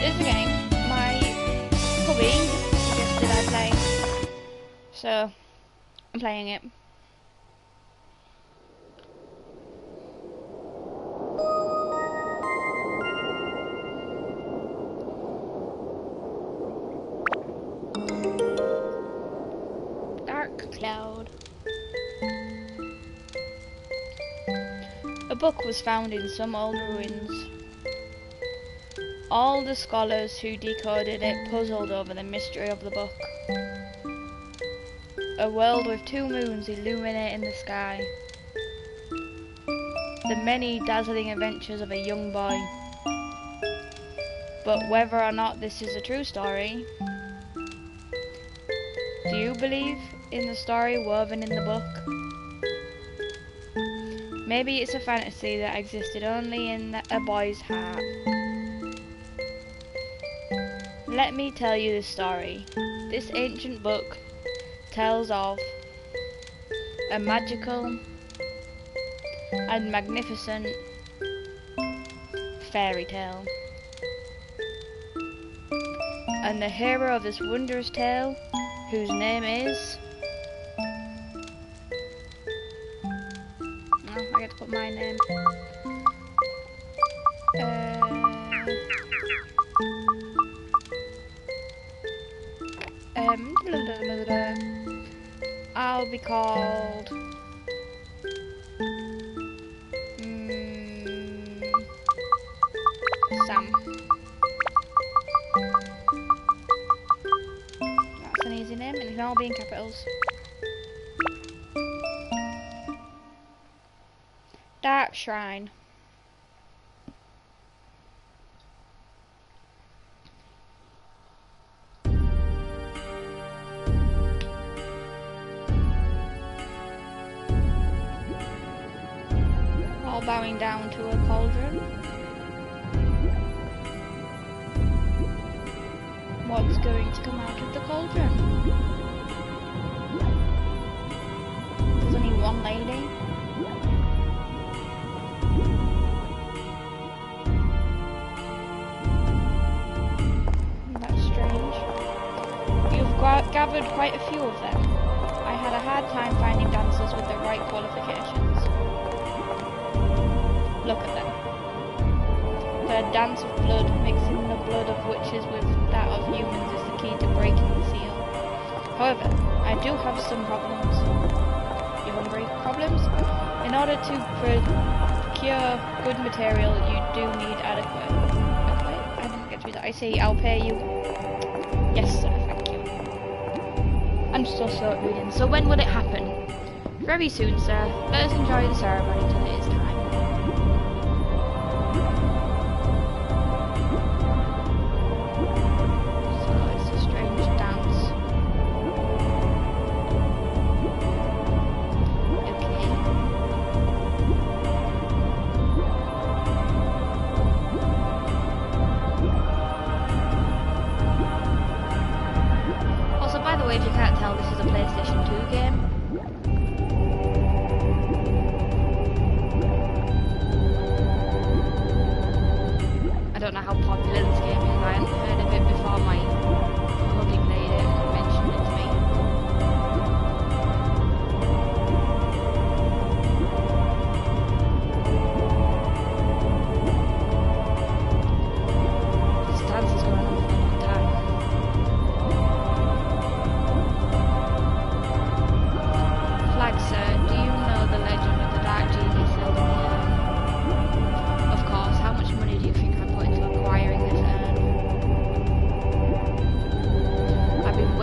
This is a game my hubby suggested I play, so I'm playing it. Dark Cloud. A book was found in some old ruins. All the scholars who decoded it puzzled over the mystery of the book. A world with 2 moons illuminating the sky. The many dazzling adventures of a young boy. But whether or not this is a true story, do you believe in the story woven in the book? Maybe it's a fantasy that existed only in a boy's heart. Let me tell you the story. This ancient book tells of a magical and magnificent fairy tale. And the hero of this wondrous tale, whose name is... Oh, I get to put my name. I'll be called Sam. That's an easy name, and it can all be in capitals. Dark Shrine. All bowing down to a cauldron. What's going to come out of the cauldron? There's only one lady. That's strange. You've gathered quite a few of them. I had a hard time finding dancers with the right qualifications. Look at them. The dance of blood, mixing the blood of witches with that of humans is the key to breaking the seal. However, I do have some problems. You hungry? Problems? In order to procure good material, you do need adequate... I didn't get to that. I say I'll pay you. Yes, sir, thank you. I'm so slow at reading. So when will it happen? Very soon, sir. Let us enjoy the ceremony till it is time. If you can't tell, this is a PlayStation 2 game. I don't know how popular this game is. I hadn't heard of it before my hubby played it and mentioned it to me. This dance is going on for a long time. Sir, do you know the legend of the Dark Genie sealed in the urn? Of course. How much money do you think I put into acquiring this urn? I've been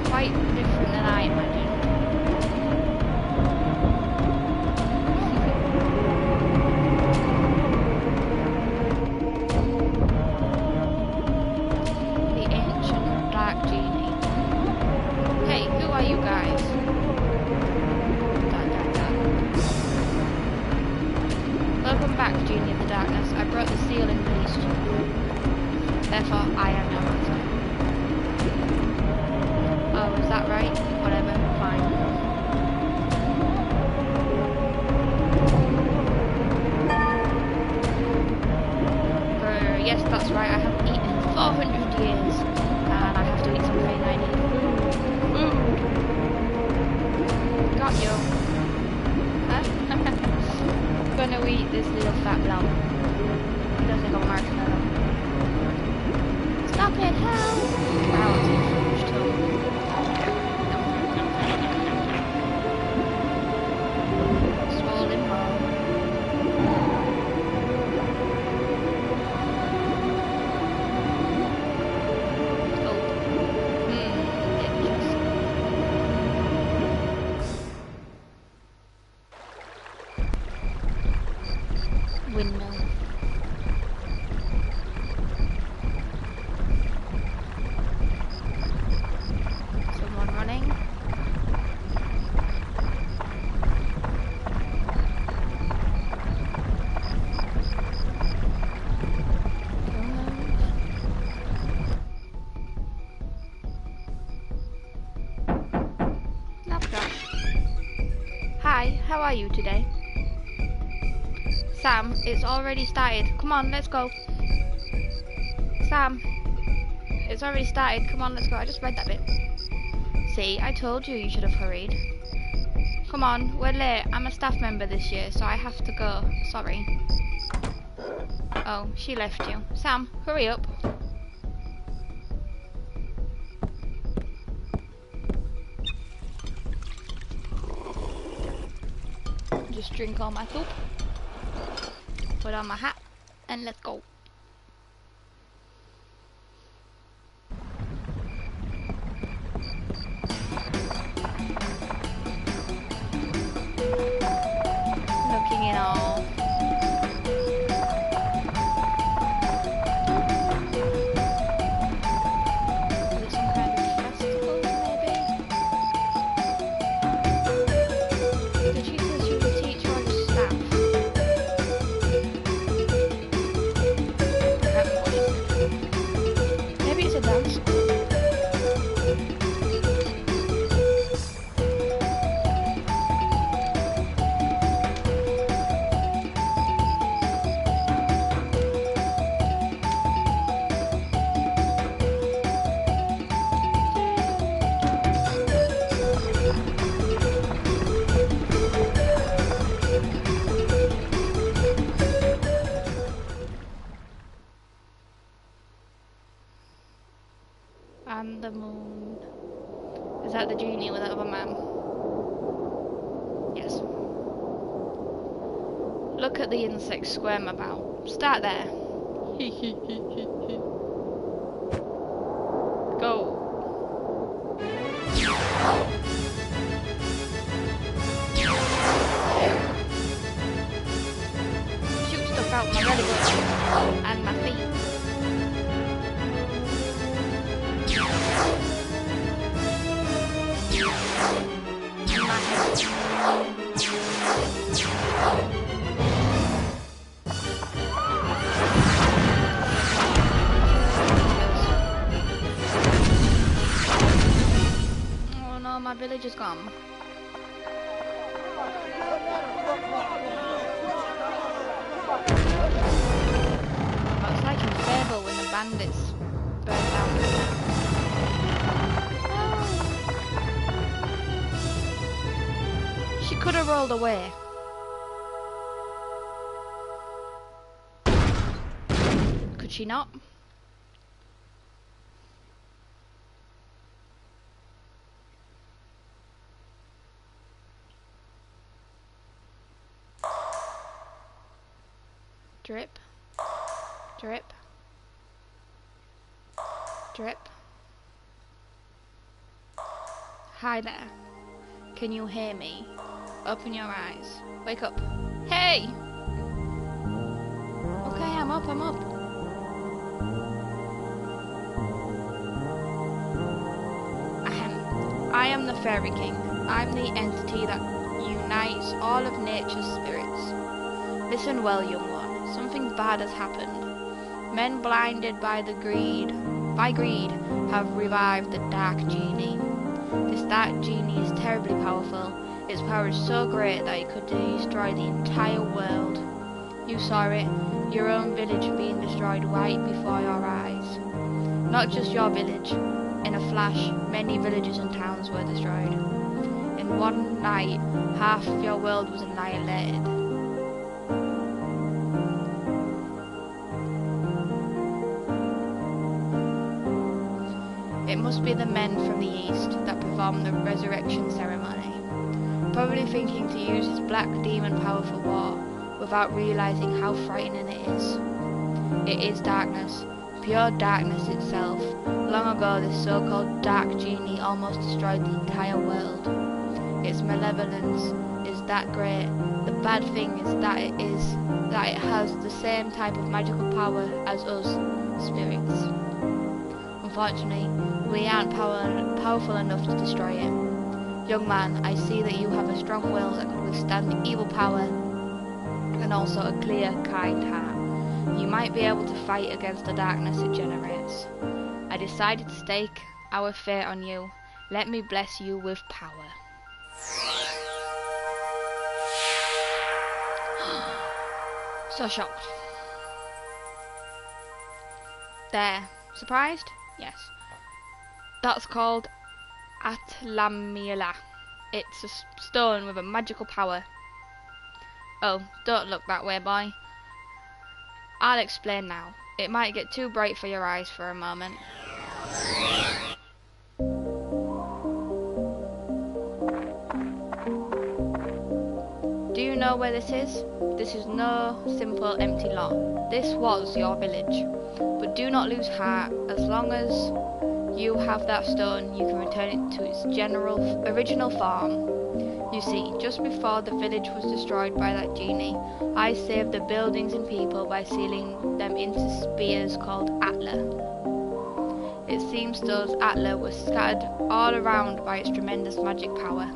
quite different than I imagined. The ancient dark genie. Hey, who are you guys? Welcome back, Genie of the Darkness. I brought the seal and released you. Therefore, I am your master. Oh, is that right? Whatever, fine. Yes, that's right, I haven't eaten in 400 years. And I have to eat something. I need food. Got you. Huh? Gonna eat this little fat lump. He does like a marshmallow. Stop it, help! Wow, it's huge too. Swollen bone. Oh. Interesting. Windmill. Someone running. Laptop. Hi, how are you today? Sam, it's already started. Come on, let's go. Sam, it's already started. Come on, let's go. I just read that bit. See, I told you should have hurried. Come on, we're late. I'm a staff member this year, so I have to go. Sorry. Oh, she left you. Sam, hurry up. Just drink all my soup. Put on my hat, and let's go. Looking in all. Is it some kind of festival, maybe? Did she say she was a teacher or just staff? I can't remember what she said. Maybe it's a dance school. And the moon. Is that the genie with that other man? Yes. Look at the insects squirm about. Start there. Go. Shoot stuff out my belly button and my feet. Oh no, my village is gone. Oh, it's like in Fable when the bandits burn down the town. She could have rolled away. Could she not? Drip. Drip. Drip. Hi there. Can you hear me? Open your eyes. Wake up. Hey! Okay, I'm up. I am the Fairy King. I'm the entity that unites all of nature's spirits. Listen well, young one. Something bad has happened. Men blinded by greed, have revived the Dark Genie. This Dark Genie is terribly powerful. Its power is so great that it could destroy the entire world. You saw it, your own village being destroyed right before your eyes. Not just your village. In a flash, many villages and towns were destroyed. In one night, half of your world was annihilated. It must be the men from the east that perform the resurrection ceremony, probably thinking to use his black demon power for war, without realizing how frightening it is. It is darkness, pure darkness itself. Long ago, this so-called Dark Genie almost destroyed the entire world. Its malevolence is that great. The bad thing is that it has the same type of magical power as us, spirits. Unfortunately, we aren't powerful enough to destroy it. Young man, I see that you have a strong will that could withstand the evil power, and also a clear, kind heart. You might be able to fight against the darkness it generates. I decided to stake our fate on you. Let me bless you with power. So shocked. There. Surprised? Yes. That's called Atlamila. It's a stone with a magical power. Oh, don't look that way, boy. I'll explain now. It might get too bright for your eyes for a moment. Do you know where this is? This is no simple empty lot. This was your village. But do not lose heart. As long as you have that stone, you can return it to its original form. You see, just before the village was destroyed by that genie, I saved the buildings and people by sealing them into spears called Atla. It seems those Atla were scattered all around by its tremendous magic power.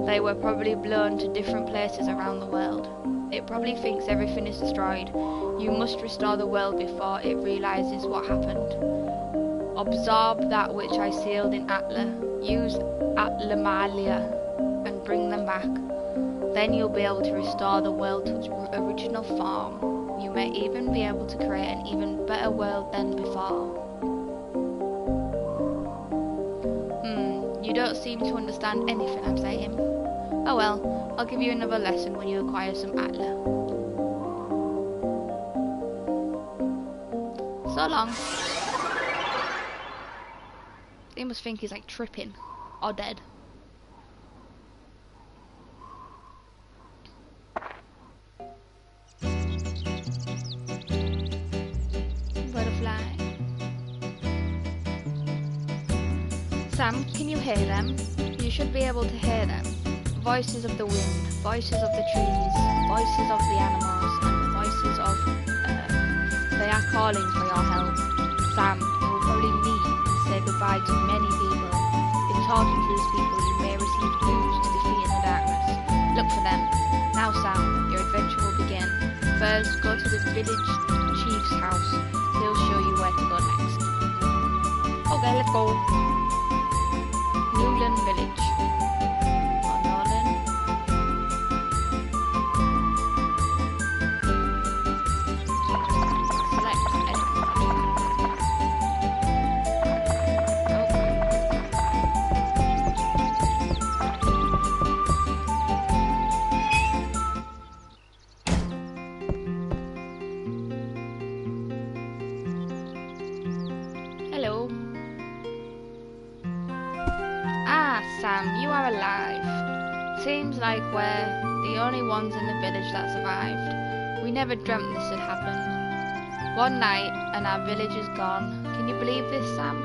They were probably blown to different places around the world. It probably thinks everything is destroyed. You must restore the world before it realizes what happened. Absorb that which I sealed in Atla. Use Atlamalia and bring them back. Then you'll be able to restore the world to its original form. You may even be able to create an even better world than before. You don't seem to understand anything I'm saying. Oh well, I'll give you another lesson when you acquire some Atla. So long. They must think he's like tripping or dead. Butterfly. Sam, can you hear them? You should be able to hear them. Voices of the wind, voices of the trees, voices of the animals, and voices of they are calling for your help. Sam, you will probably meet and say goodbye to many people. In talking to these people, you may receive clues to defeat the darkness. Look for them. Now, Sam, your adventure will begin. First, go to the village chief's house. He'll show you where to go next. Okay, let's go. Newland Village. Or Norland. Select edit. Hello. Sam, you are alive. Seems like we're the only ones in the village that survived. We never dreamt this had happened. One night and our village is gone. Can you believe this, Sam?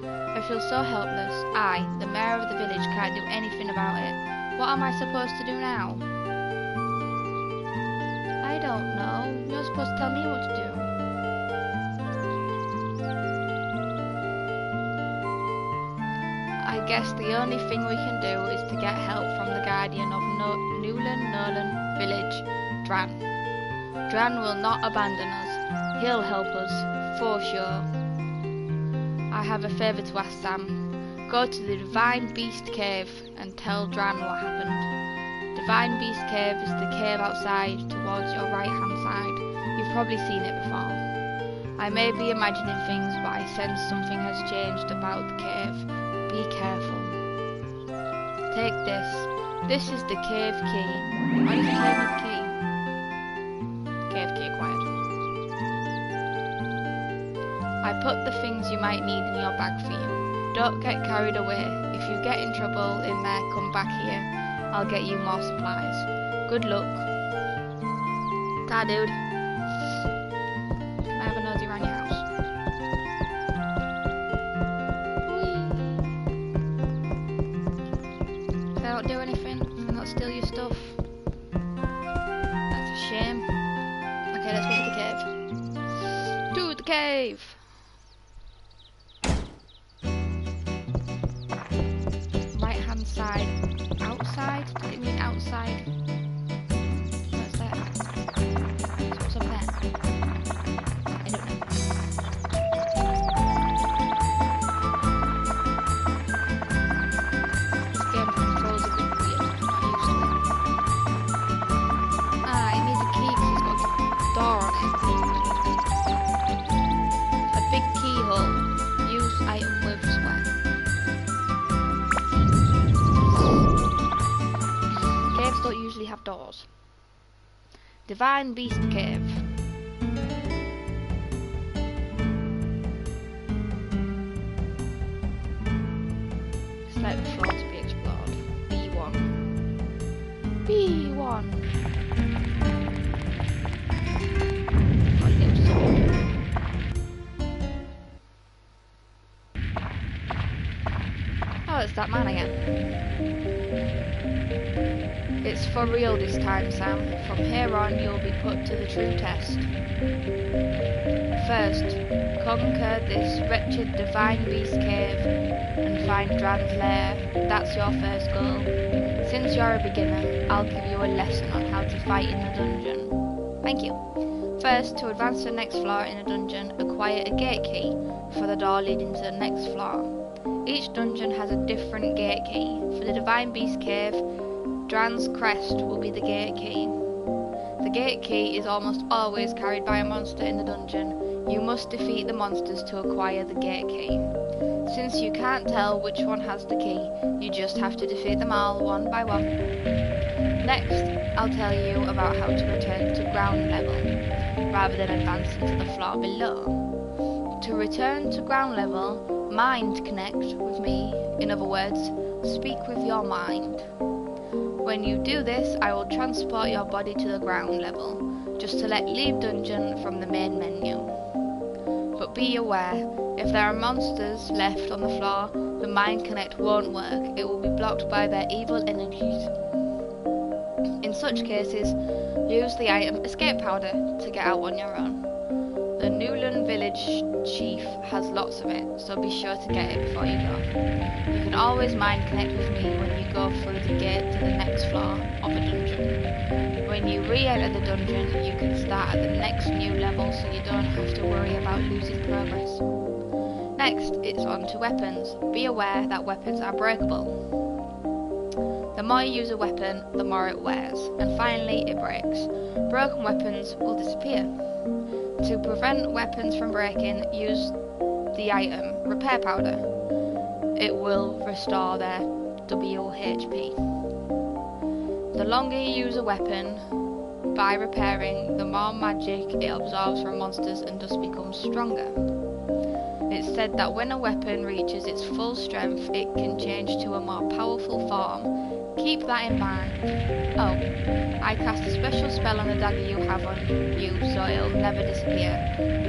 A I feel so helpless. I, the mayor of the village, can't do anything about it. What am I supposed to do now? I don't know. You're supposed to tell me what to do. I guess the only thing we can do is to get help from the guardian of Newland Nolan village, Dran. Dran will not abandon us. He'll help us, for sure. I have a favour to ask, Sam. Go to the Divine Beast Cave and tell Dran what happened. Divine Beast Cave is the cave outside towards your right hand side. You've probably seen it before. I may be imagining things, but I sense something has changed about the cave. Be careful. Take this. This is the cave key. Why does it claim the key? Cave key acquired. I put the things you might need in your bag for you. Don't get carried away. If you get in trouble in there, come back here. I'll get you more supplies. Good luck. Ta, dude. Can I have a nosy around your house? Whee! Can I not do anything? Can I not steal your stuff? That's a shame. Okay, let's go to the cave. To the cave! Side, outside? Did it mean outside? What's that? What's up there? I don't know. This game controls a bit weird. I'm not used to it. Ah, it needs a key because it's got a door on it. A big keyhole. Use item with square. Don't usually have doors. Divine Beast Cave. Select the floor to be explored. B1. B1. Got a little sword. Oh, it's that man again. It's for real this time, Sam. From here on, you'll be put to the true test. First, conquer this wretched Divine Beast Cave and find Dran's lair. That's your first goal. Since you're a beginner, I'll give you a lesson on how to fight in the dungeon. Thank you. First, to advance to the next floor in a dungeon, acquire a gate key for the door leading to the next floor. Each dungeon has a different gate key. For the Divine Beast Cave, Dran's crest will be the gate key. The gate key is almost always carried by a monster in the dungeon. You must defeat the monsters to acquire the gate key. Since you can't tell which one has the key, you just have to defeat them all one by one. Next, I'll tell you about how to return to ground level, rather than advancing to the floor below. To return to ground level, mind connect with me. In other words, speak with your mind. When you do this, I will transport your body to the ground level. Just select Leave Dungeon from the main menu. But be aware, if there are monsters left on the floor, the Mind Connect won't work. It will be blocked by their evil energies. In such cases, use the item Escape Powder to get out on your own. The Newland village chief has lots of it, so be sure to get it before you go. You can always mind connect with me when you go through the gate to the next floor of a dungeon. When you re-enter the dungeon, you can start at the next new level so you don't have to worry about losing progress. Next, it's on to weapons. Be aware that weapons are breakable. The more you use a weapon, the more it wears, and finally it breaks. Broken weapons will disappear. To prevent weapons from breaking, use the item Repair Powder. It will restore their WHP. The longer you use a weapon by repairing, the more magic it absorbs from monsters and thus becomes stronger. It's said that when a weapon reaches its full strength, it can change to a more powerful form. Keep that in mind. Oh, I cast a special spell on the dagger you have on you, so it'll never disappear.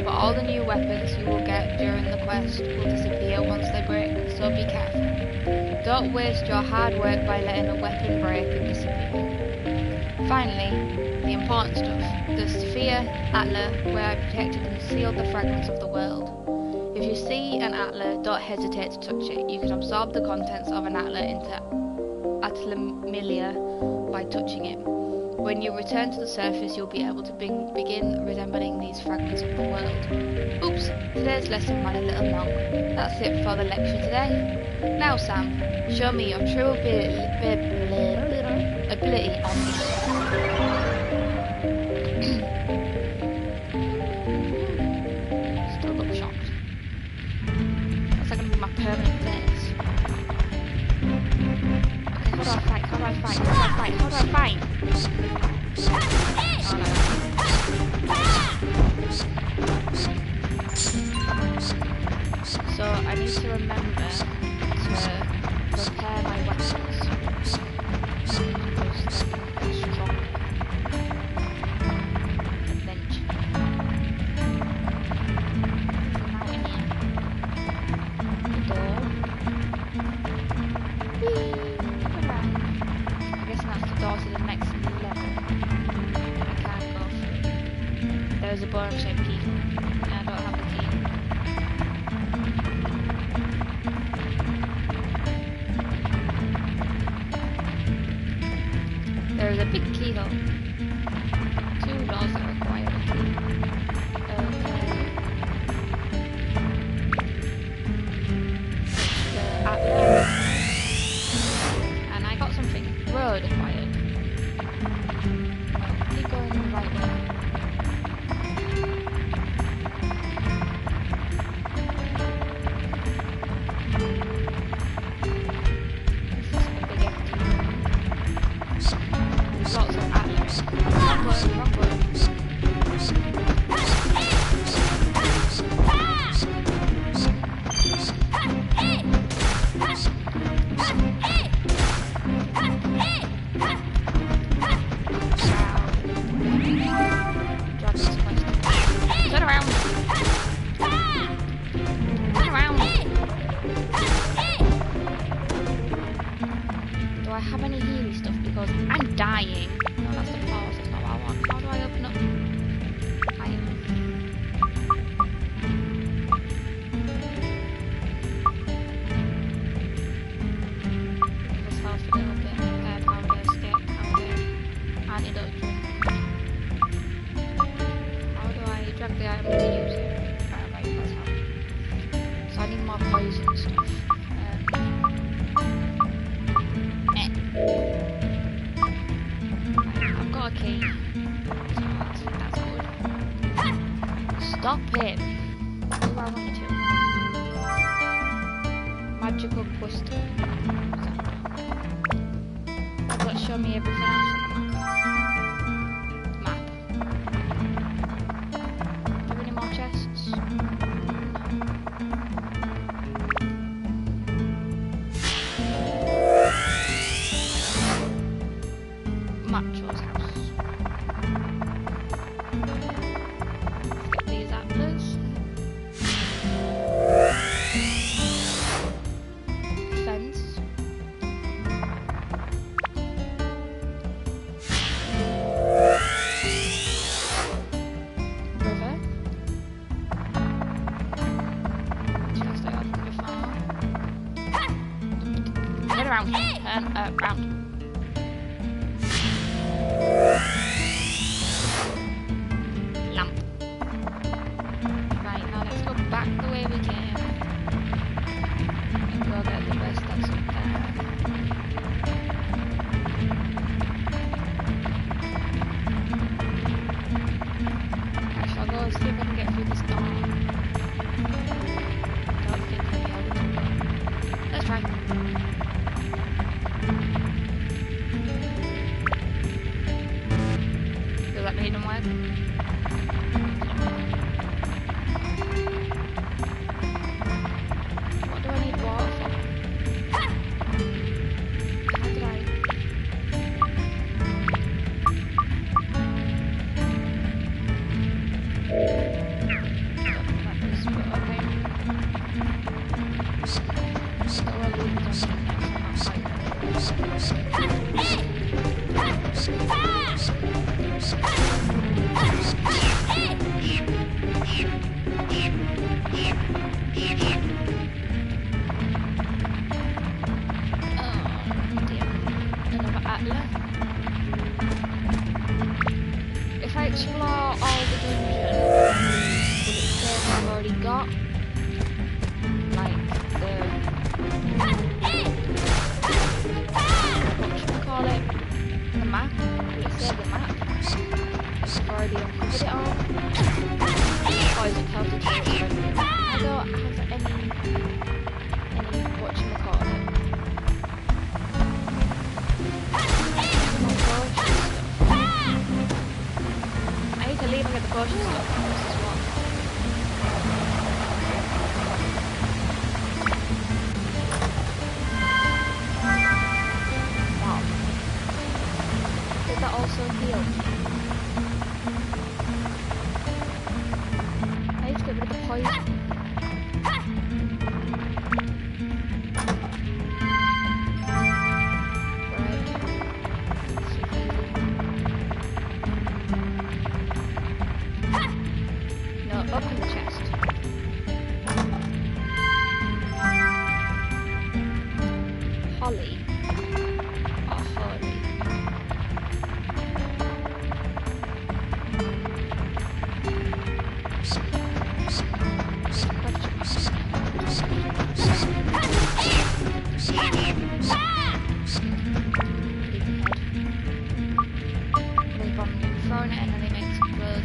But all the new weapons you will get during the quest will disappear once they break, so be careful. Don't waste your hard work by letting a weapon break and disappear. Finally, the important stuff. The Sphere Atla, where I protected and sealed the fragments of the world. If you see an Atla, don't hesitate to touch it. You can absorb the contents of an Atla into Atlamilia by touching it. When you return to the surface, you'll be able to begin resembling these fragments of the world. Oops, today's lesson ran a little long. That's it for the lecture today. Now Sam, show me your true ability on this. Still look shocked. That's like gonna be my permanent face. How do I fight? How do I fight? How do I fight? How do I fight? So I need to remember to repair my weapons. Strong. Adventure. Now in here. Door. Whee! Door to the next level that I can't go through. There's a bottom-shaped key, and I don't have the key. There's a big keyhole. 2 doors that require a key. The Atlas. And I got something. Road required. Keep going the right way. This is a big empty room. There's lots of Atlas. Wrong word, wrong word. Stop it! Do I want to? Magical poster. Does that show me everything else? Map. Do we have any more chests? No. Macho's house. Turn around. Lamp. Right, now let's go back the way we came. And go get the rest that's up there. Actually, I'll go see if I can get through this door. Don't think I'll be able to. Let's try. already got like the whatchamacallit, the map. Let's say the map. I've already uncovered it all. Poison teleportation. I don't have any whatchamacallit. I need to leave and get the potion stuff. This is one. Wow. Did that also heal? I need to get rid of the poison. Open the chest. Holly. Oh, Holly. Throwing it and then it makes it blood.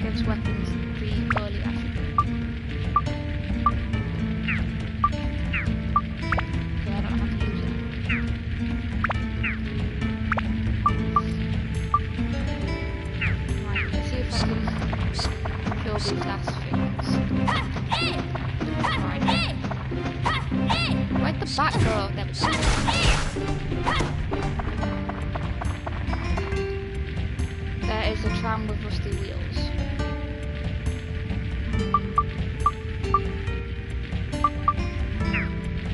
Gives weapons the early attribute. Okay, I don't have to use it. Right, let's see if I can kill these last things. Right. Where'd the back go? There we go. There is a tram with rusty wheels.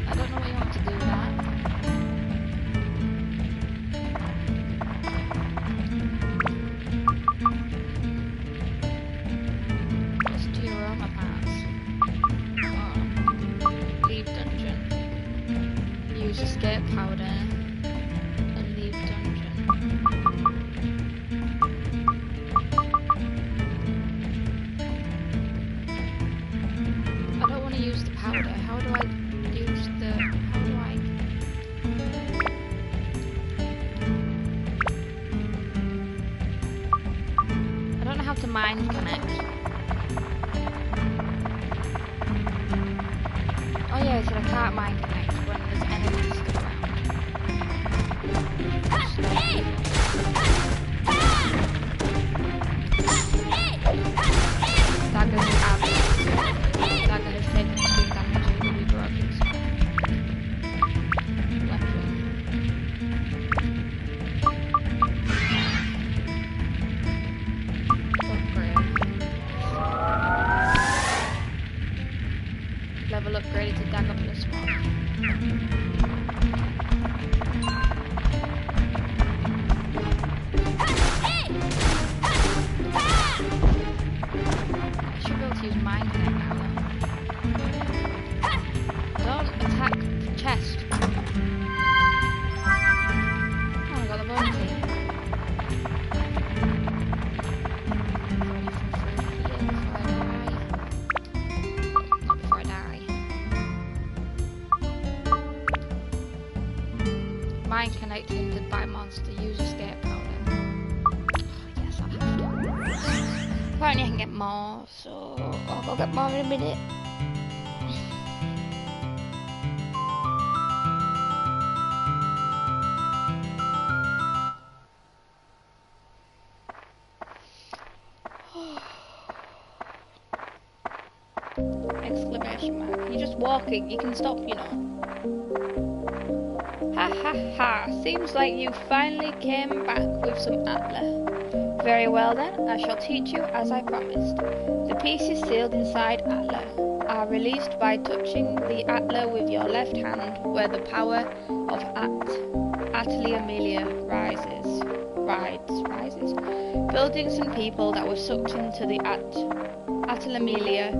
I don't know what you want to do with that. Just do your armor pass. Oh. Leave dungeon. Use escape powder. And leave dungeon. I don't want to use the powder. How do I use the... How do I... I don't know how to mind connect. Oh yeah, so I can't mind connect when there's enemies still around. Dagger is Dagger has taken 2 damage and will be broken. Weapon. Upgrade. Level upgraded to Dagger +1. Mind connect now though. Don't attack the chest. Oh, I got the bone key. Not before I die. Mind connect hindered by monster. Use escape powder. Oh, yes, I'll have to. Apparently I can get more, so I'll go get more in a minute. Exclamation mark. You're just walking, you can stop, you know. Ha ha ha, seems like you finally came back with some Atla. Very well then, I shall teach you as I promised. The pieces sealed inside Atla are released by touching the Atla with your left hand where the power of Atla Amelia rises. Buildings and people that were sucked into the Atla Amelia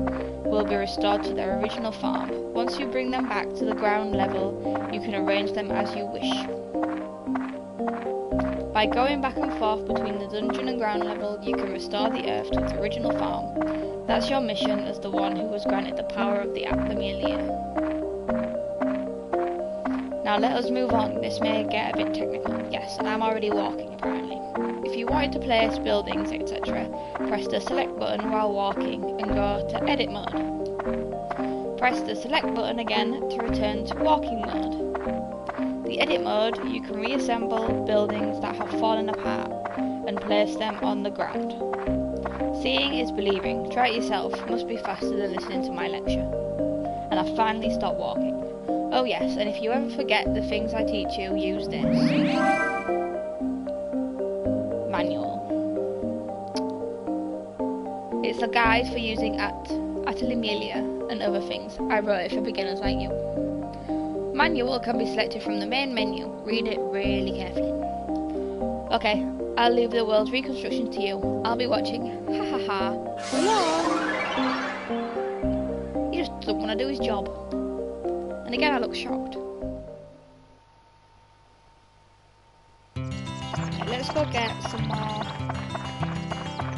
will be restored to their original form. Once you bring them back to the ground level, you can arrange them as you wish. By going back and forth between the dungeon and ground level, you can restore the Earth to its original form. That's your mission as the one who was granted the power of the Amelia. Now let us move on. This may get a bit technical. Yes, I'm already walking apparently. If you wanted to place buildings, etc., press the select button while walking and go to edit mode. Press the select button again to return to walking mode. The edit mode, you can reassemble buildings that have fallen apart and place them on the ground. Seeing is believing. Try it yourself. Must be faster than listening to my lecture. And I finally stopped walking. Oh yes, and if you ever forget the things I teach you, use this. Manual. It's a guide for using Atelimelia and other things. I wrote it for beginners like you. Manual can be selected from the main menu. Read it really carefully. Okay, I'll leave the world's reconstruction to you. I'll be watching. Ha ha ha. He just doesn't want to do his job. And again, I look shocked. Okay, let's go get some more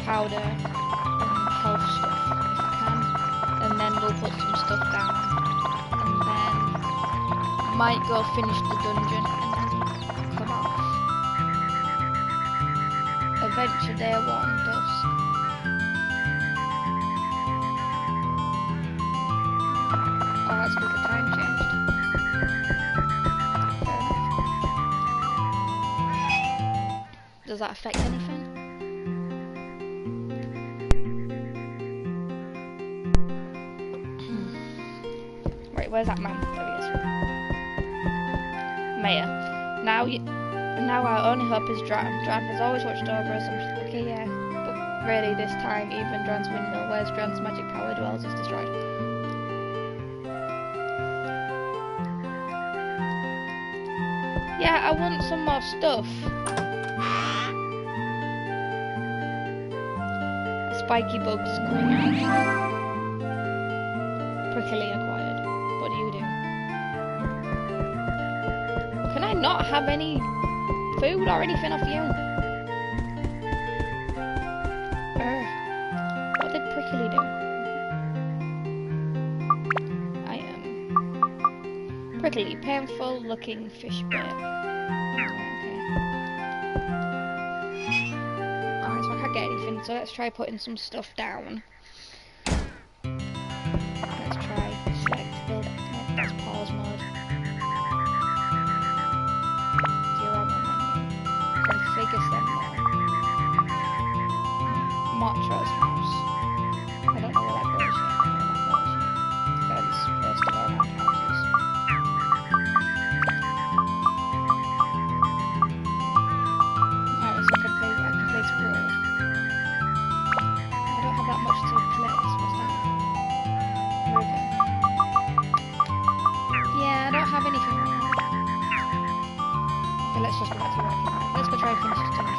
powder and health stuff if I can. And then we'll put some stuff down. And then might go finish the dungeon and then come off. Adventure Day 1 dusk. Oh, that's good, the time changed. Fair enough. Does that affect anything? Right, where's that man? There he is. Mayor. Now our only hope is Dran. Dran has always watched over us. Okay, yeah. But really, this time, even Dran's windmill, where's Dran's magic power dwells, is destroyed. Yeah, I want some more stuff. Spiky bugs coming out. Prickly acquired. What do you do? Can I not have any food or anything off you? What did Prickly do? I am Prickly, painful looking fish bait. Okay. Alright, so I can't get anything, so let's try putting some stuff down. Let's try select build. No, that's pause mode. Configure assembler. Motro's house. I don't know where that goes yet. Fence first of all around houses. Alright, so I can place wood. I don't have that much to place. What's that? River. Yeah, I don't have anything right now. Okay, let's just go back to working. Let's go try and finish this dungeon.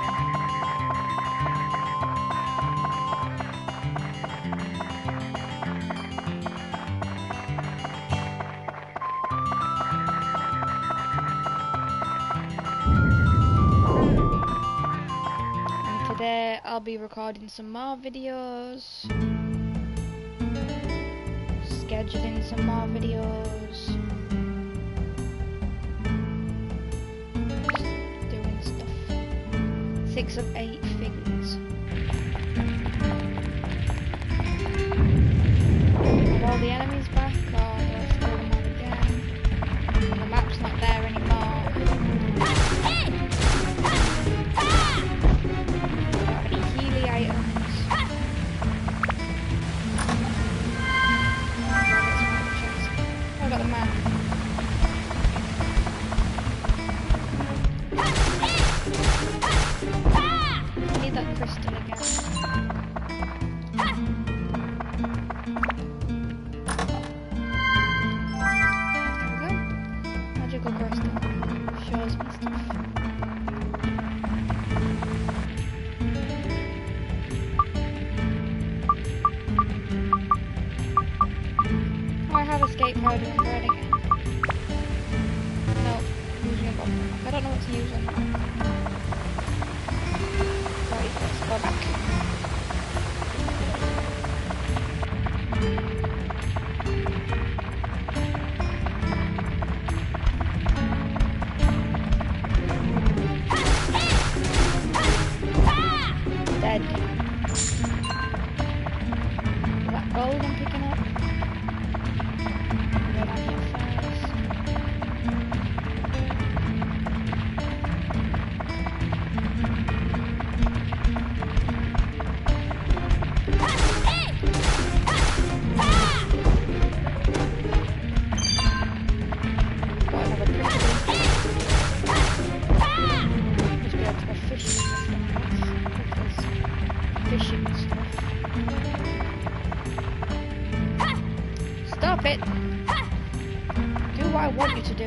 And today I'll be recording some more videos, scheduling some more videos. 6 of 8 figures. Are all the enemies back, or do I steal them all again? The map's not there anymore. Don't have any Healy items. Oh, I got the map. That crystal again. There we go. Magical crystal. Shows me stuff. Oh, I have escape powder and bread again. No, using a bomb. I don't know what to use on that.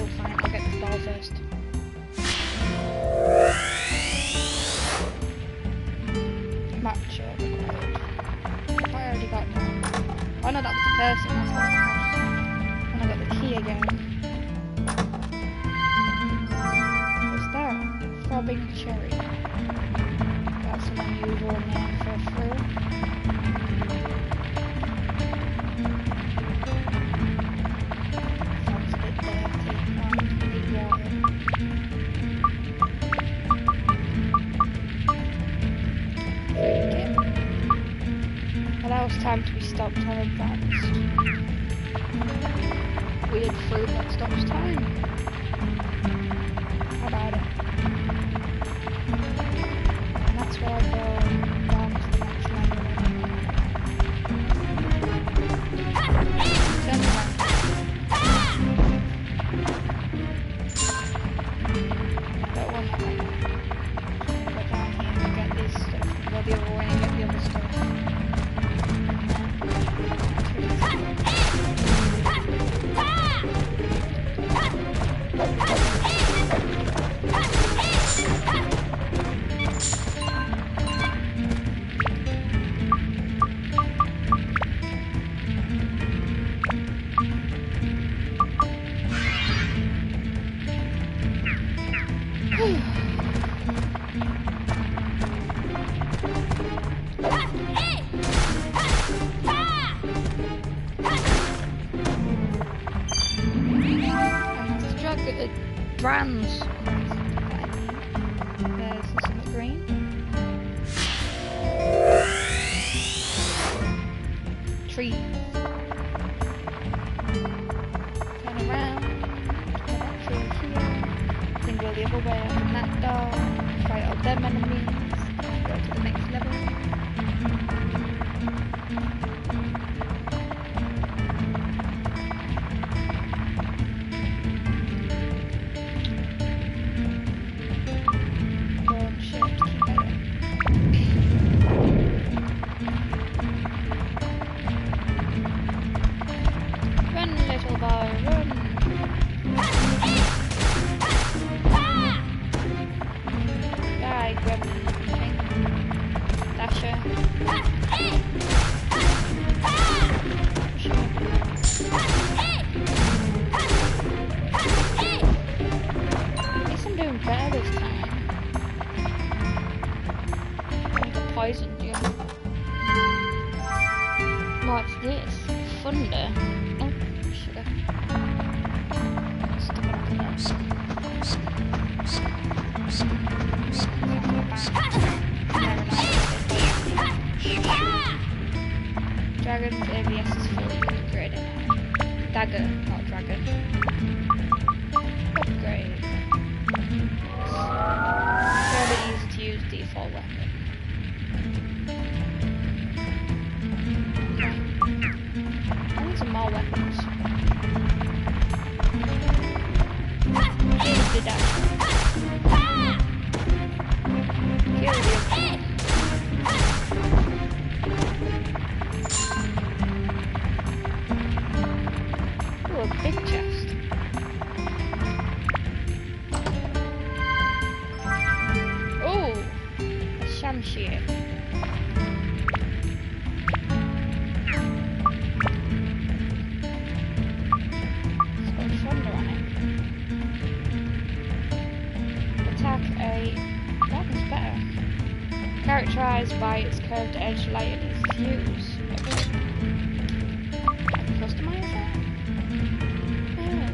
still fine. I'll get this ball first. Match required. Have I already got that? Oh no, that was the person. That's not the house. And I got the key again. What's that? Throbbing cherry. That's an unusual name for a fruit. Sounds a bit dirty. Need water. Drink it. Allows time to be stopped or advanced. Weird fruit that stops time. How about it? And that's where I go down to the next level. Turn around. Don't want that right now. Go down here and get this stuff. Go the other way and get the other stuff. Brands. There's some green. Trees. Turn around. Come back through here. Then go the other way open that door. Fight all them enemies. Go to the next level. Poisoned you. What's this? Thunder. Oh, sugar. Stick it up to that. Dragon's ABS is fully upgraded now. Dagger, not dragon. Upgrade. Fairly easy to use default weapon. Some more weapons. Kill the dagger. Kill the other. Ooh, a big chest. Ooh, a shamshir. Characterized by its curved edge, light and easy to use. I can customize that? Oh.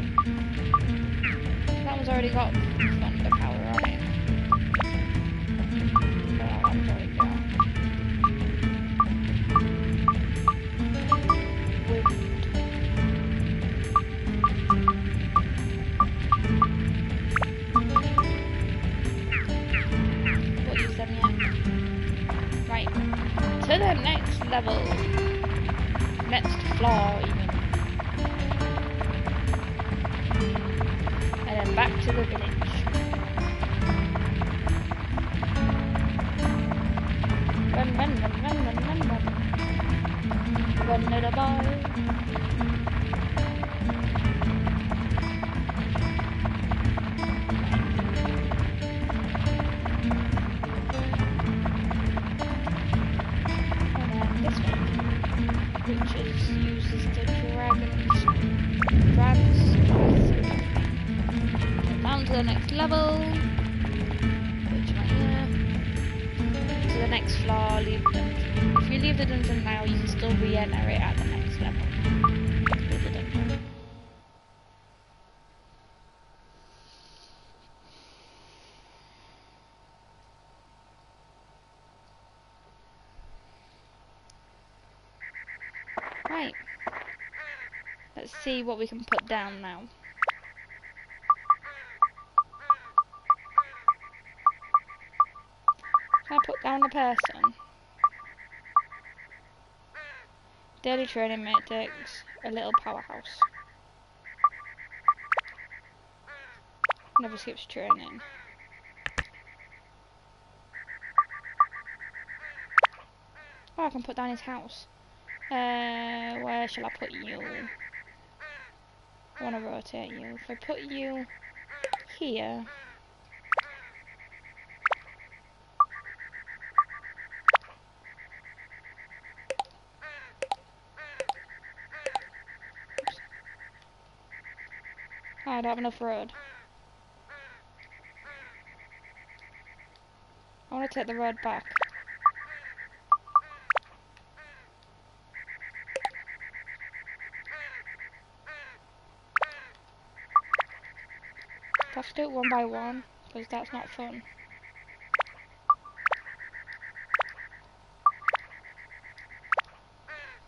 That one's already got thunder power on it. That one's already got. To the next level. Next floor even. And then back to the village. Run, run, run, run, run, run, run. Run, little boy. dragons. Dragons. Down to the next level. Which one here? To the next floor. Leave the dungeon. If you leave the dungeon now, you can still re-enter it at the next level. Leave the dungeon. Right. Let's see what we can put down now. Can I put down the person? Daily training mate takes a little powerhouse. Never skips training. Oh, I can put down his house. Where shall I put you? I want to rotate you. If I put you here. Oh, I don't have enough road. I want to take the road back. I have to do it one by one, because that's not fun.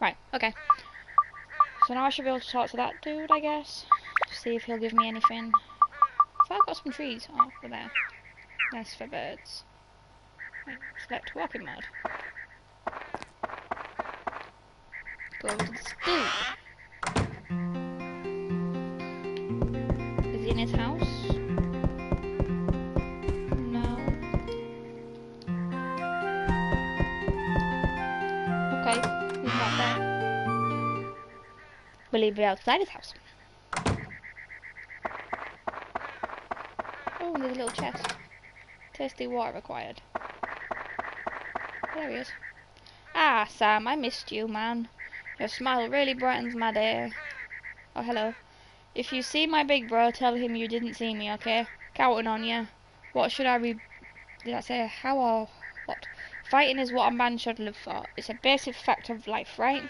Right, okay. So now I should be able to talk to that dude, I guess. See if he'll give me anything. I thought I got some trees. Oh, over there. Nice for birds. Right, select walking mode. Go over to this dude. Is he in his house? No. Okay, he's not there. Will he be outside his house? Oh, there's a little chest. Tasty water required. There he is. Ah, Sam, I missed you, man. Your smile really brightens my day. Oh, hello. If you see my big bro, tell him you didn't see me, okay? Counting on you. What should I Did I say how or what? Fighting is what a man should live for. It's a basic fact of life, right?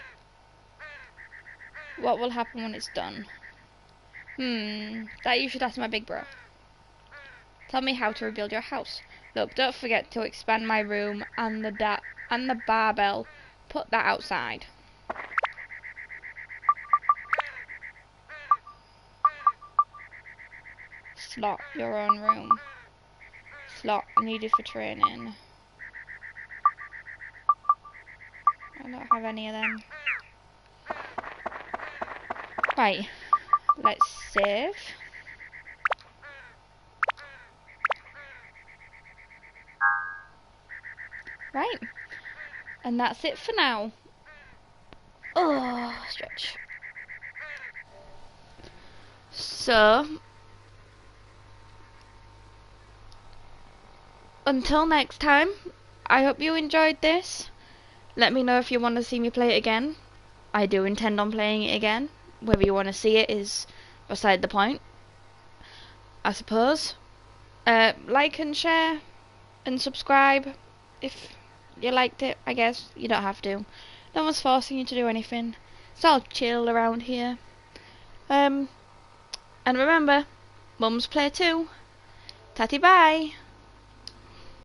What will happen when it's done? That you should ask my big bro. Tell me how to rebuild your house. Look, don't forget to expand my room and the barbell. Put that outside. Slot your own room. Slot needed for training. I don't have any of them. Right, let's save. Right, and that's it for now. Oh, stretch. So, until next time, I hope you enjoyed this. Let me know if you want to see me play it again. I do intend on playing it again. Whether you want to see it is beside the point, I suppose. Like and share and subscribe if you liked it. I guess you don't have to. No one's forcing you to do anything. It's all chill around here. And remember, mums play too. Tatty bye.